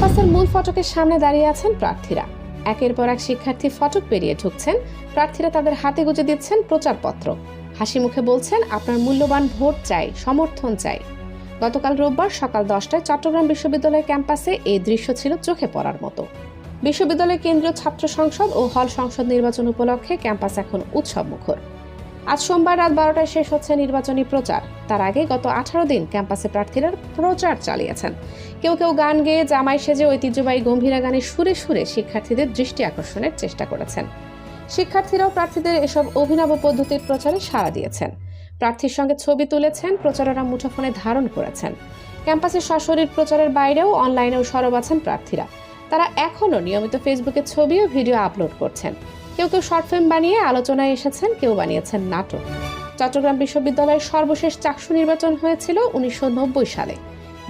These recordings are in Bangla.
ক্যাম্পাসের মূল ফটকের সামনে দাঁড়িয়ে আছেন প্রার্থীরা। একের পর এক শিক্ষার্থী ফটক পেরিয়ে ঢুকছেন। প্রার্থীরা তাদের হাতে গুজে দিচ্ছেন প্রচারপত্র। হাসি মুখে বলছেন, আপনার মূল্যবান ভোট চাই, সমর্থন চাই। গতকাল রোববার সকাল 10টায় চট্টগ্রাম বিশ্ববিদ্যালয় ক্যাম্পাসে এই দৃশ্য ছিল চোখে পড়ার মতো। বিশ্ববিদ্যালয়ের কেন্দ্রীয় ছাত্র সংসদ ও হল সংসদ নির্বাচন উপলক্ষে ক্যাম্পাস এখন উৎসব মুখর। আজ সোমবার রাত 12টায় শেষ হচ্ছে নির্বাচনী প্রচার। তার আগে গত 18 দিন ক্যাম্পাসে প্রার্থীরা প্রচার চালিয়েছেন। কেউ কেউ গান গেয়ে, জামাই সেজে ঐতিহ্যবাহী গম্ভীরা গানের সুরে সুরে শিক্ষার্থীদের দৃষ্টি আকর্ষণের চেষ্টা করেছেন। শিক্ষার্থীরাও প্রার্থীদের এসব অভিনব পদ্ধতির প্রচারে সাড়া দিয়েছেন। প্রার্থীর সঙ্গে ছবি তুলেছেন, প্রচারকরা মুঠোফোনে ধারণ করেছেন। ক্যাম্পাসে সশরীর প্রচারের বাইরেও অনলাইনেও সরব আছেন প্রার্থীরা। তারা এখনও নিয়মিত ফেসবুকে ছবি ও ভিডিও আপলোড করছেন। কেউ কেউ শর্ট ফিল্ম বানিয়ে আলোচনায় এসেছেন, কেউ বানিয়েছেন নাটক। চট্টগ্রাম বিশ্ববিদ্যালয়ের সর্বশেষ চাকসু নির্বাচন হয়েছিল 1990 সালে।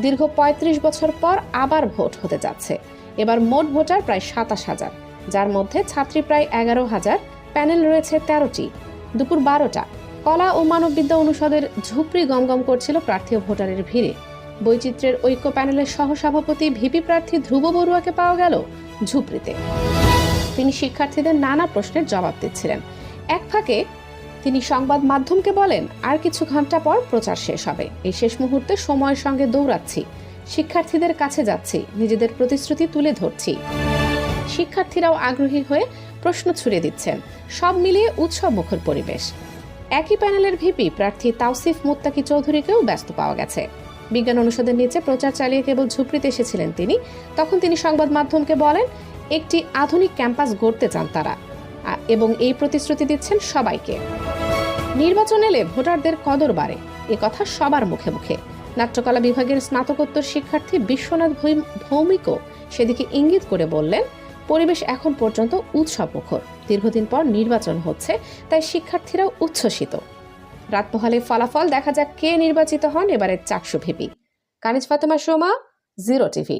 দীর্ঘ 35 বছর পর আবার ভোট হতে যাচ্ছে। এবার মোট ভোটার প্রায় 27,000, যার মধ্যে ছাত্রী প্রায় 11,000, প্যানেল রয়েছে 13টি। দুপুর 12টা কলা ও মানববিদ্যা অনুষদের ঝুপড়ি গমগম করছিল প্রার্থী ও ভোটারের ভিড়ে। বৈচিত্র্যের ঐক্য প্যানেলের সহসভাপতি ভিপি প্রার্থী ধ্রুব বড়ুয়াকে পাওয়া গেল ঝুপড়িতে। তিনি শিক্ষার্থীদের নানা প্রশ্নের জবাব দিচ্ছিলেন। এক ফাঁকে তিনি সংবাদ মাধ্যমকে বলেন, আর কিছু ঘন্টা পর প্রচার শেষ হবে। এই শেষ মুহূর্তে সময়ের সঙ্গে দৌড়াচ্ছি, শিক্ষার্থীদের কাছে যাচ্ছি, নিজেদের প্রতিশ্রুতি তুলে ধরছি। শিক্ষার্থীরাও আগ্রহী হয়ে প্রশ্ন ছুড়ে দিচ্ছেন। সব মিলিয়ে উৎসব মুখর পরিবেশ। একই প্যানেলের ভিপি প্রার্থী তাওসিফ মুত্তাকি চৌধুরীকেও ব্যস্ত পাওয়া গেছে। বিজ্ঞান অনুষদের নিচে প্রচার চালিয়ে কেবল ঝুপড়িতে এসেছিলেন তিনি। তখন তিনি সংবাদ মাধ্যমকে বলেন, একটি আধুনিক ক্যাম্পাস গড়তে চান তারা, এবং এই প্রতিশ্রুতি দিচ্ছেন সবাইকে। নির্বাচন এলে ভোটারদের কদর বাড়ে, এ কথা সবার মুখে মুখে। নাট্যকলা বিভাগের স্নাতকোত্তর শিক্ষার্থী বিশ্বনাথ ভৌমিকও সেদিকে ইঙ্গিত করে বললেন, পরিবেশ এখন পর্যন্ত উৎসব মুখর। দীর্ঘদিন পর নির্বাচন হচ্ছে, তাই শিক্ষার্থীরাও উচ্ছ্বসিত। রাত পোহালে ফলাফল দেখা যাক কে নির্বাচিত হন এবারের চাকসু ভিপি। কানিজ ফাতেমা সোমা, 0 টিভি।